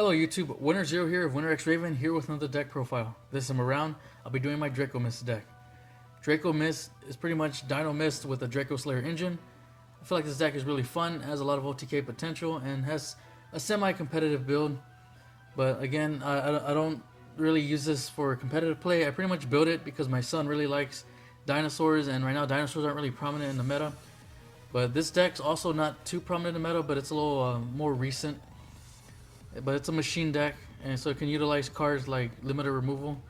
Hello YouTube, Winner Zero here of Winner X Raven here with another deck profile. This time around, I'll be doing my Dracomist deck. Dracomist is pretty much Dinomist with a Draco Slayer engine. I feel like this deck is really fun, has a lot of OTK potential, and has a semi-competitive build. But again, I don't really use this for competitive play. I pretty much build it because my son really likes dinosaurs, and right now dinosaurs aren't really prominent in the meta. But this deck's also not too prominent in the meta, but it's a little more recent. But it's a machine deck, and so it can utilize cards like limited removal.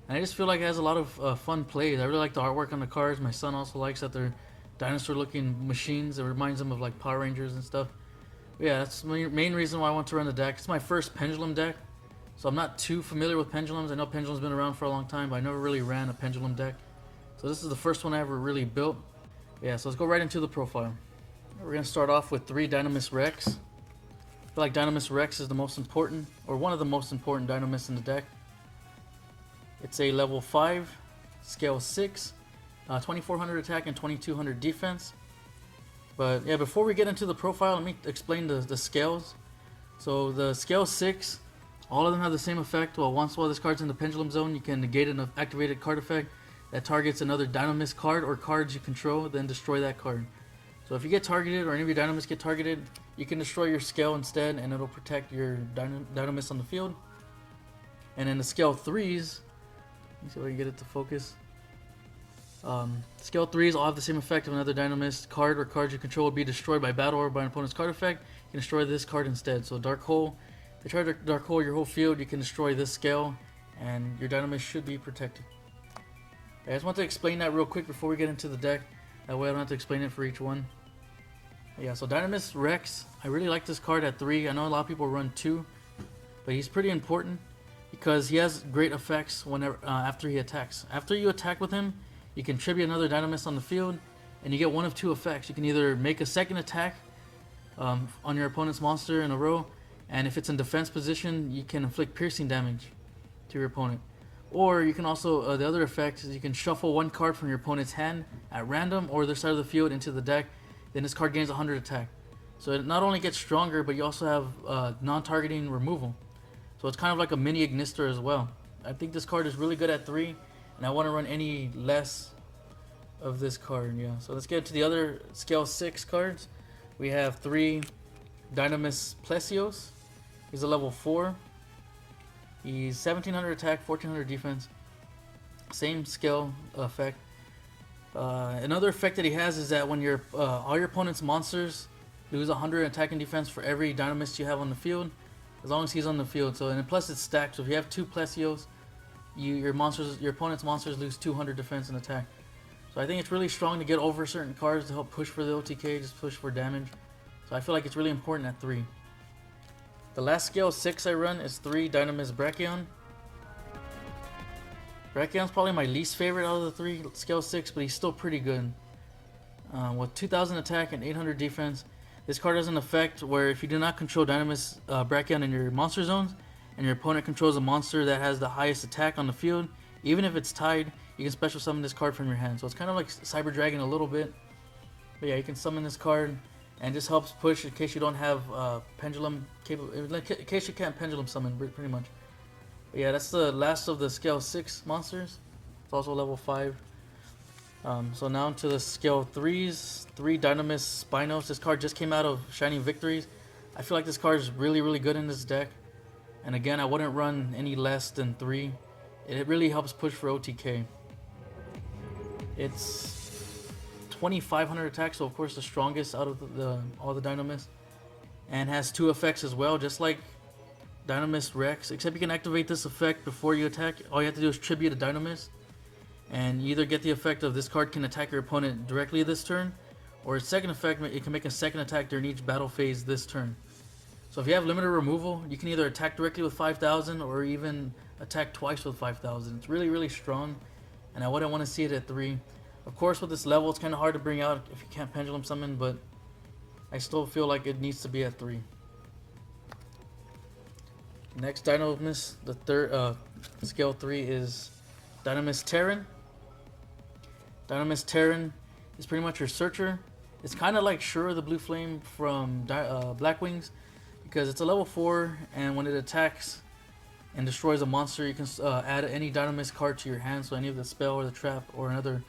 And I just feel like it has a lot of fun plays. I really like the artwork on the cards. My son also likes that they're dinosaur-looking machines. It reminds him of like Power Rangers and stuff. But yeah, that's the main reason why I want to run the deck. It's my first Pendulum deck, so I'm not too familiar with Pendulums. I know Pendulum's been around for a long time, but I never really ran a Pendulum deck. So this is the first one I ever really built. But yeah, so let's go right into the profile. We're going to start off with 3 Dinomist Rex. I feel like Dinomist Rex is the most important, or one of the most important Dinomists in the deck. It's a level 5, scale 6, 2400 attack and 2200 defense. But yeah, before we get into the profile, let me explain the scales. So the scale 6, all of them have the same effect. Well, once while this card's in the Pendulum zone, you can negate an activated card effect that targets another Dinomist card or cards you control, then destroy that card. So if you get targeted, or any of your Dinomists get targeted, you can destroy your scale instead, and it'll protect your Dinomist on the field. And in the scale 3s, let me see if I can get it to focus. Scale 3s all have the same effect of another Dinomist card or cards you control will be destroyed by battle or by an opponent's card effect. You can destroy this card instead. So Dark Hole, if you try to Dark Hole your whole field, you can destroy this scale, and your Dinomist should be protected. I just want to explain that real quick before we get into the deck. That way I don't have to explain it for each one. Yeah, so Dinomist Rex, I really like this card at 3. I know a lot of people run 2, but he's pretty important because he has great effects whenever after he attacks. After you attack with him, you can tribute another Dinomist on the field, and you get one of 2 effects. You can either make a second attack on your opponent's monster in a row, and if it's in defense position, you can inflict piercing damage to your opponent. Or you can also, the other effect is you can shuffle 1 card from your opponent's hand at random or their side of the field into the deck. Then this card gains 100 attack. So it not only gets stronger, but you also have non-targeting removal. So it's kind of like a mini Ignister as well. I think this card is really good at 3, and I want to run any less of this card. Yeah. So let's get to the other scale 6 cards. We have 3 Dinomist Plesios. He's a level 4. He's 1700 attack, 1400 defense. Same skill effect. Another effect that he has is that when all your opponent's monsters lose 100 attack and defense for every Dinomist you have on the field, as long as he's on the field. So, and plus it's stacked. So if you have 2 Plesios, your opponent's monsters lose 200 defense and attack. So I think it's really strong to get over certain cards to help push for the OTK, just push for damage. So I feel like it's really important at 3. The last scale 6 I run is 3 Dinomist Brachion. Brachion's probably my least favorite out of the 3 scale 6, but he's still pretty good. With 2000 attack and 800 defense, this card has an effect where if you do not control Dinomist Brachion in your monster zones, and your opponent controls a monster that has the highest attack on the field, even if it's tied, you can special summon this card from your hand. So it's kind of like Cyber Dragon a little bit. But yeah, you can summon this card, and this helps push in case you don't have Pendulum capable, in case you can't Pendulum summon, pretty much. But yeah, that's the last of the scale 6 monsters. It's also level 5. So now to the scale 3s, 3 Dinomist Spinos. This card just came out of Shining Victories. I feel like this card is really, really good in this deck. And again, I wouldn't run any less than 3. It really helps push for OTK. It's 2500 attack, so of course the strongest out of all the Dinomists. And has 2 effects as well, just like Dinomist Rex, except you can activate this effect before you attack. All you have to do is tribute a Dinomist, and you either get the effect of this card can attack your opponent directly this turn, or its second effect, it can make a second attack during each battle phase this turn. So if you have limited removal, you can either attack directly with 5000 or even attack twice with 5000. It's really, really strong, and I wouldn't want to see it at 3. Of course, with this level, it's kind of hard to bring out if you can't Pendulum summon, but I still feel like it needs to be at 3. Next Dinomist, the third scale 3 is Dinomist Pteran. Dinomist Pteran is pretty much your searcher. It's kind of like Shura the Blue Flame from Black Wings, because it's a level 4, and when it attacks and destroys a monster, you can add any Dinomist card to your hand, so any of the spell or the trap or another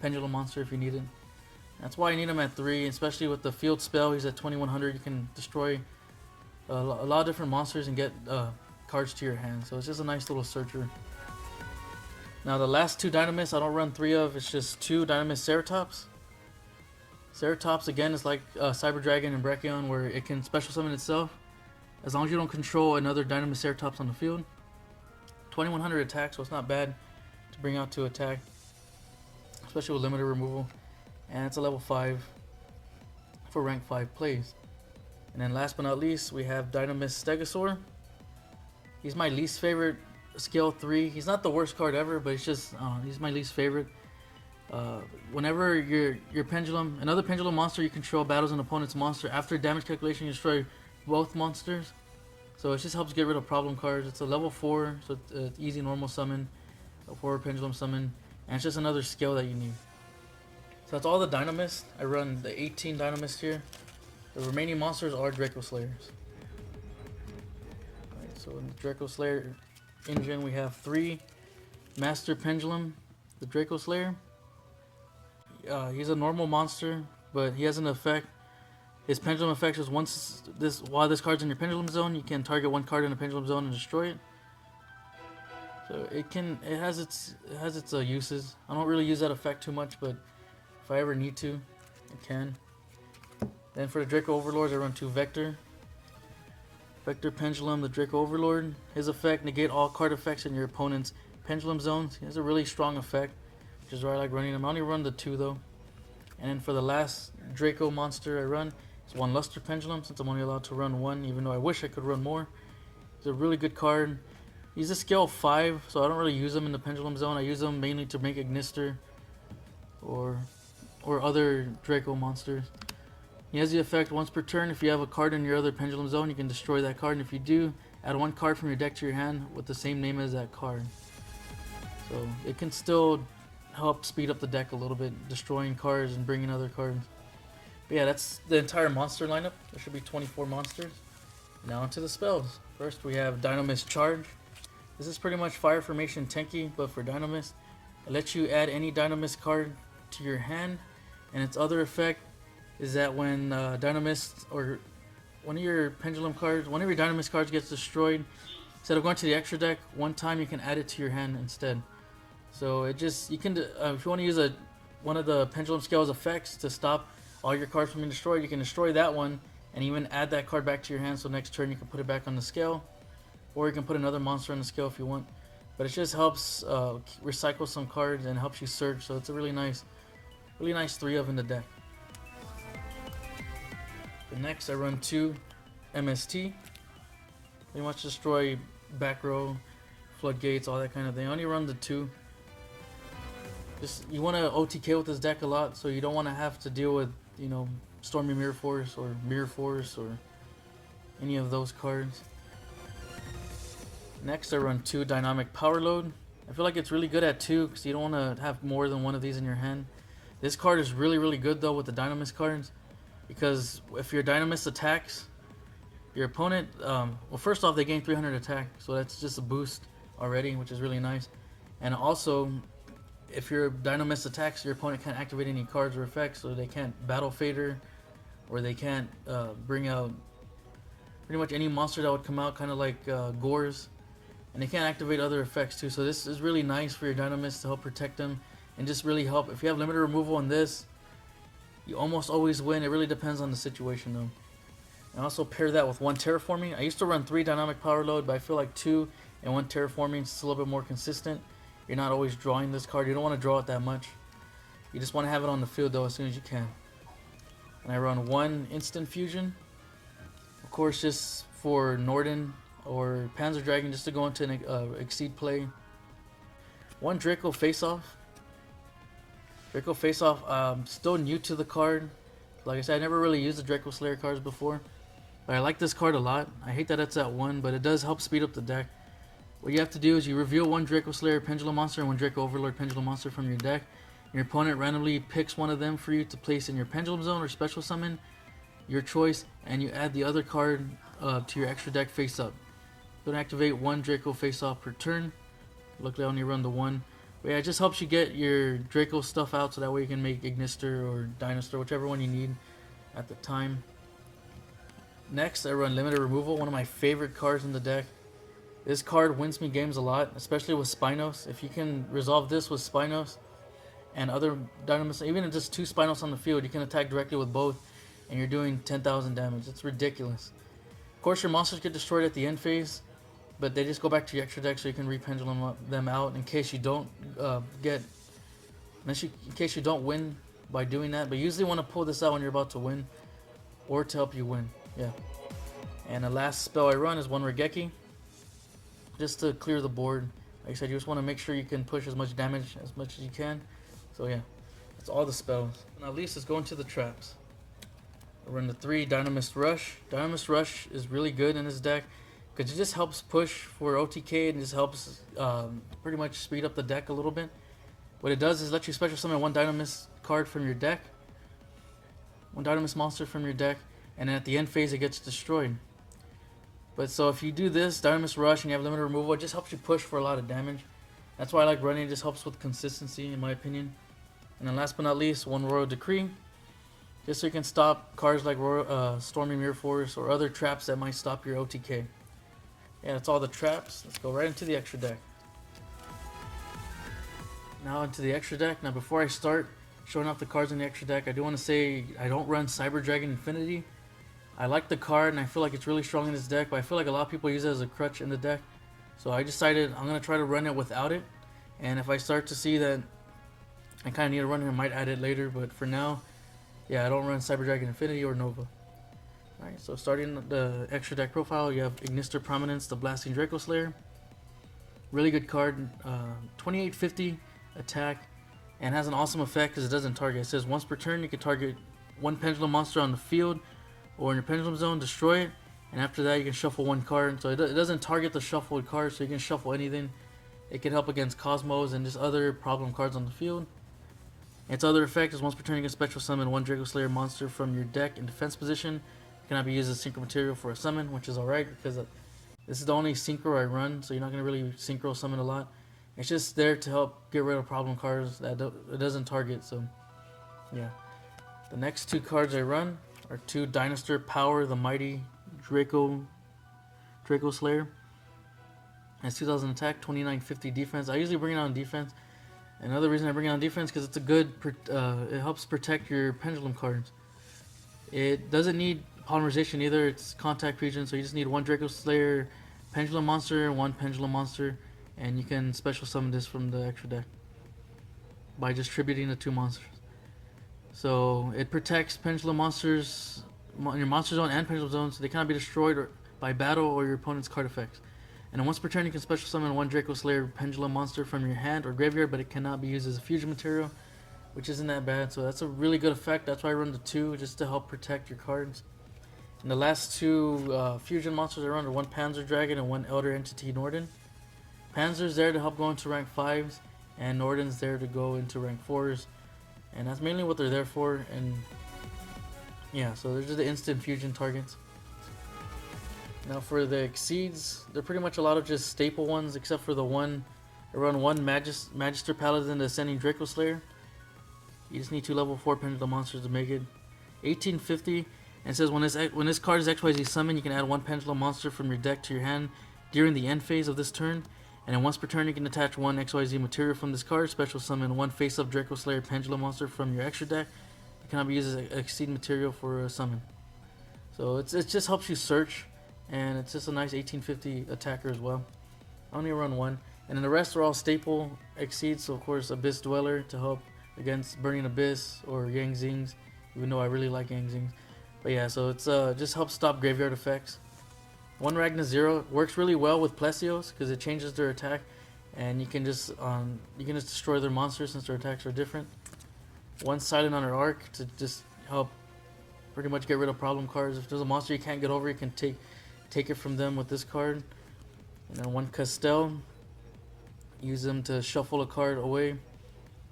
Pendulum monster if you need it. That's why I need him at 3, especially with the field spell. He's at 2100. You can destroy a lot of different monsters and get cards to your hand, so it's just a nice little searcher. Now the last 2 Dinomists I don't run 3 of, it's just 2 Dinomist Ceratops. Ceratops again is like Cyber Dragon and Brachion, where it can special summon itself as long as you don't control another Dinomist Ceratops on the field. 2100 attack, so it's not bad to bring out to attack, especially with limited removal. And it's a level 5 for rank 5 plays. And then last but not least, we have Dinomist Stegosaur. He's my least favorite scale 3. He's not the worst card ever, but it's just he's my least favorite. Whenever your pendulum, another pendulum monster you control battles an opponent's monster, after damage calculation you destroy both monsters. So it just helps get rid of problem cards. It's a level 4, so it's easy normal summon, a 4 pendulum summon, and it's just another skill that you need. So that's all the Dinomists. I run the 18 Dinomists here. The remaining monsters are Draco Slayers. Alright, so in the Draco Slayer engine we have 3 Master Pendulum, the Draco Slayer. He's a normal monster, but he has an effect. His pendulum effect is while this card's in your pendulum zone, you can target one card in the pendulum zone and destroy it. So it has its uses. I don't really use that effect too much, but if I ever need to, I can. Then for the Draco Overlords, I run 2 Vector Pendulum, the Draco Overlord. His effect, negate all card effects in your opponent's pendulum zones. He has a really strong effect, which is why I like running him. I only run the 2 though. And then for the last Draco monster I run, it's 1 Luster Pendulum, since I'm only allowed to run 1, even though I wish I could run more. He's a really good card. He's a scale 5, so I don't really use him in the pendulum zone. I use him mainly to make Ignister or other Draco monsters. He has the effect once per turn. If you have a card in your other pendulum zone, you can destroy that card, and if you do, add 1 card from your deck to your hand with the same name as that card. So it can still help speed up the deck a little bit, destroying cards and bringing other cards. But yeah, that's the entire monster lineup. There should be 24 monsters. Now onto the spells. First we have Dinomist Charge. This is pretty much Fire Formation Tenki, but for Dinomist. It lets you add any Dinomist card to your hand, and its other effect is that when Dinomist or one of your pendulum cards, one of your Dinomist cards gets destroyed, instead of going to the extra deck, one time you can add it to your hand instead. So it just, you can, if you want to use one of the pendulum scale's effects to stop all your cards from being destroyed, you can destroy that one and even add that card back to your hand, so next turn you can put it back on the scale, or you can put another monster on the scale if you want. But it just helps recycle some cards and helps you search, so it's a really nice 3 of in the deck. The next I run 2 MST. Pretty much destroy back row, floodgates, all that kind of thing. I only run the 2. Just, you want to OTK with this deck a lot, so you don't want to have to deal with, you know, Stormy Mirror Force or Mirror Force or any of those cards. Next I run 2 Dynamic Powerload. I feel like it's really good at 2 because you don't want to have more than one of these in your hand. This card is really good though with the Dinomist cards, because if your Dinomist attacks your opponent, well, first off they gain 300 attack, so that's just a boost already, which is really nice. And also, if your Dinomist attacks, your opponent can't activate any cards or effects, so they can't Battle Fader, or they can't bring out pretty much any monster that would come out, kind of like Gores, and they can't activate other effects too. So this is really nice for your Dinomist to help protect them, and just really help. If you have limited removal on this, you almost always win. It really depends on the situation though. And also pair that with 1 Terraforming. I used to run 3 Dynamic Powerload, but I feel like 2 and 1 Terraforming is a little bit more consistent. You're not always drawing this card. You don't want to draw it that much. You just want to have it on the field though as soon as you can. And I run 1 Instant Fusion. Of course, just for Nordan or Panzer Dragon, just to go into an Exceed play. 1 Draco Face-Off. Draco Face-Off, still new to the card. Like I said, I never really used the Draco Slayer cards before, but I like this card a lot. I hate that it's at 1, but it does help speed up the deck. What you have to do is you reveal 1 Draco Slayer Pendulum monster and 1 Draco Overlord Pendulum monster from your deck. Your opponent randomly picks one of them for you to place in your Pendulum zone or special summon, your choice, and you add the other card to your extra deck face up. Don't activate one Draco Face-Off per turn. Luckily I only run the one. But yeah, it just helps you get your Draco stuff out so that way you can make Ignister or Dinoster, whichever one you need at the time. Next, I run Limited Removal, one of my favorite cards in the deck. This card wins me games a lot, especially with Spinos. If you can resolve this with Spinos and other Dinomists, even just 2 Spinos on the field, you can attack directly with both, and you're doing 10,000 damage. It's ridiculous. Of course, your monsters get destroyed at the end phase, but they just go back to your extra deck so you can rependulum them out in case you don't in case you don't win by doing that. But you usually want to pull this out when you're about to win, or to help you win. Yeah. And the last spell I run is one Raigeki, just to clear the board. Like I said, you just want to make sure you can push as much damage as much as you can. So yeah, that's all the spells. Now, at least let's go into the traps. I run the 3 Dinomist Rush. Dinomist Rush is really good in this deck because it just helps push for OTK and just helps pretty much speed up the deck a little bit. What it does is let you special summon one Dinomist card from your deck, one Dinomist monster from your deck, and then at the end phase it gets destroyed. But so if you do this, Dinomist Rush, and you have limited removal, it just helps you push for a lot of damage. That's why I like running. It just helps with consistency, in my opinion. And then last but not least, one Royal Decree, just so you can stop cards like Stormy Mirror Force or other traps that might stop your OTK. Yeah, that's all the traps. Let's go right into the extra deck. Now into the extra deck. Now before I start showing off the cards in the extra deck, I do want to say I don't run Cyber Dragon Infinity. I like the card and I feel like it's really strong in this deck, but I feel like a lot of people use it as a crutch in the deck. So I decided I'm going to try to run it without it. And if I start to see that I kind of need to run it, I might add it later. But for now, yeah, I don't run Cyber Dragon Infinity or Nova. Alright, so starting the extra deck profile, you have Ignister Prominence, the Blasting Draco Slayer. Really good card. 2850 attack, and has an awesome effect because it doesn't target. It says once per turn you can target one Pendulum monster on the field or in your Pendulum zone, destroy it, and after that you can shuffle one card. So it doesn't target the shuffled card, so you can shuffle anything. It can help against Cosmos and just other problem cards on the field. Its other effect is once per turn you can special summon one Draco Slayer monster from your deck in defense position. It cannot be used as synchro material for a summon, which is alright because this is the only synchro I run, so you're not going to really synchro summon a lot. It's just there to help get rid of problem cards that it doesn't target, so yeah. The next 2 cards I run are 2 Dinoster Power, the Mighty Draco Slayer. Has 2000 attack, 2950 defense. I usually bring it on defense. Another reason I bring it on defense because it's a good, it helps protect your Pendulum cards. It doesn't need polymerization either. It's contact region, so you just need one Draco Slayer Pendulum monster and one Pendulum monster, and you can special summon this from the extra deck by distributing the 2 monsters. So it protects Pendulum monsters in your monster zone and Pendulum zone, so they cannot be destroyed by battle or your opponent's card effects. And then once per turn you can special summon one Draco Slayer Pendulum monster from your hand or graveyard, but it cannot be used as a fusion material, which isn't that bad. So that's a really good effect. That's why I run the 2, just to help protect your cards. And the last 2 fusion monsters I run are one Panzer Dragon and one Elder Entity Nordan. Panzer's there to help go into rank 5s, and Nordan's there to go into rank 4s. And that's mainly what they're there for. And yeah, so they're just the instant fusion targets. Now for the exceeds, they're pretty much a lot of just staple ones, except for the one. I run one Majester Paladin, the Ascending Draco Slayer. You just need 2 level 4 Pendulum monsters to make it. 1850, and it says when this card is XYZ summoned, you can add one Pendulum monster from your deck to your hand during the end phase of this turn. And then once per turn, you can attach one XYZ material from this card, special summon one face-up Draco Slayer Pendulum monster from your extra deck. It cannot be used as an exceed material for a summon. So it just helps you search, and it's just a nice 1850 attacker as well. I only run 1, and then the rest are all staple exceeds. So of course Abyss Dweller to help against Burning Abyss or Yang Zings, even though I really like Yang Zings. But yeah, so it's just helps stop graveyard effects. One Ragnazero works really well with Plesios because it changes their attack, and you can just destroy their monsters since their attacks are different. One Silent on her Arc to just help pretty much get rid of problem cards. If there's a monster you can't get over, you can take it from them with this card. And then one Castel, use them to shuffle a card away.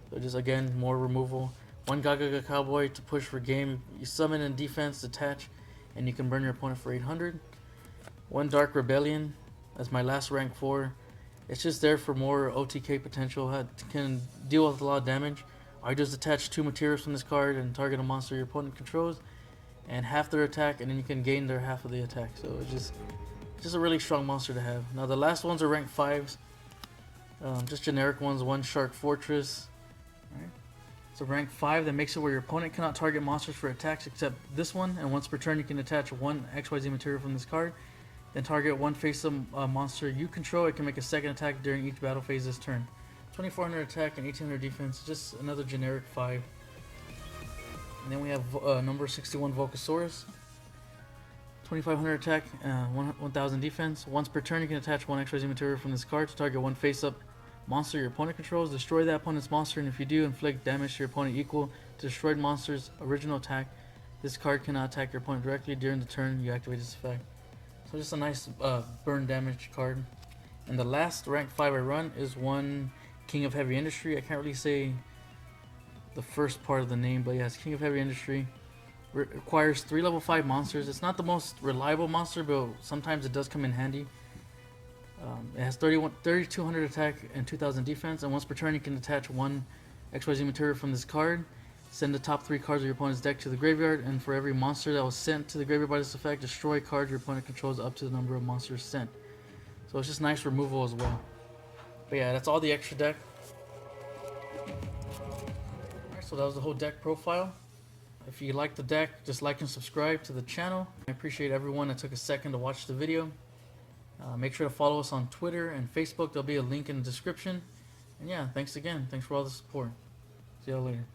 So just again, more removal. One Gaga Cowboy to push for game. You summon and defense, attach, and you can burn your opponent for 800. One Dark Rebellion as my last rank 4. It's just there for more OTK potential. Can deal with a lot of damage. I just attach 2 materials from this card and target a monster your opponent controls, and half their attack, and then you can gain their half of the attack. So it's just a really strong monster to have. Now the last ones are rank 5s, just generic ones. One Shark Fortress. Alright. It's a rank 5 that makes it where your opponent cannot target monsters for attacks except this one, and once per turn you can attach 1 XYZ material from this card, then target one face-up monster you control. It can make a second attack during each battle phase this turn. 2400 attack and 1800 defense, just another generic 5. And then we have number 61 Volcasaurus. 2500 attack, 1000 defense. Once per turn you can attach 1 XYZ material from this card to target one face-up monster your opponent controls. Destroy that opponent's monster, and if you do, inflict damage to your opponent equal to destroyed monster's original attack. This card cannot attack your opponent directly during the turn you activate this effect. So just a nice burn damage card. And the last rank 5 I run is one King of Heavy Industry. I can't really say the first part of the name, but yeah, it's King of Heavy Industry. Requires 3 level 5 monsters. It's not the most reliable monster, but sometimes it does come in handy. It has 3200 attack and 2000 defense, and once per turn you can attach 1 XYZ material from this card. Send the top 3 cards of your opponent's deck to the graveyard, and for every monster that was sent to the graveyard by this effect, destroy cards your opponent controls up to the number of monsters sent. So it's just nice removal as well. But yeah, that's all the extra deck. Alright, so that was the whole deck profile. If you like the deck, just like and subscribe to the channel. I appreciate everyone that took a second to watch the video. Make sure to follow us on Twitter and Facebook. There'll be a link in the description. And yeah, thanks again. Thanks for all the support. See y'all later.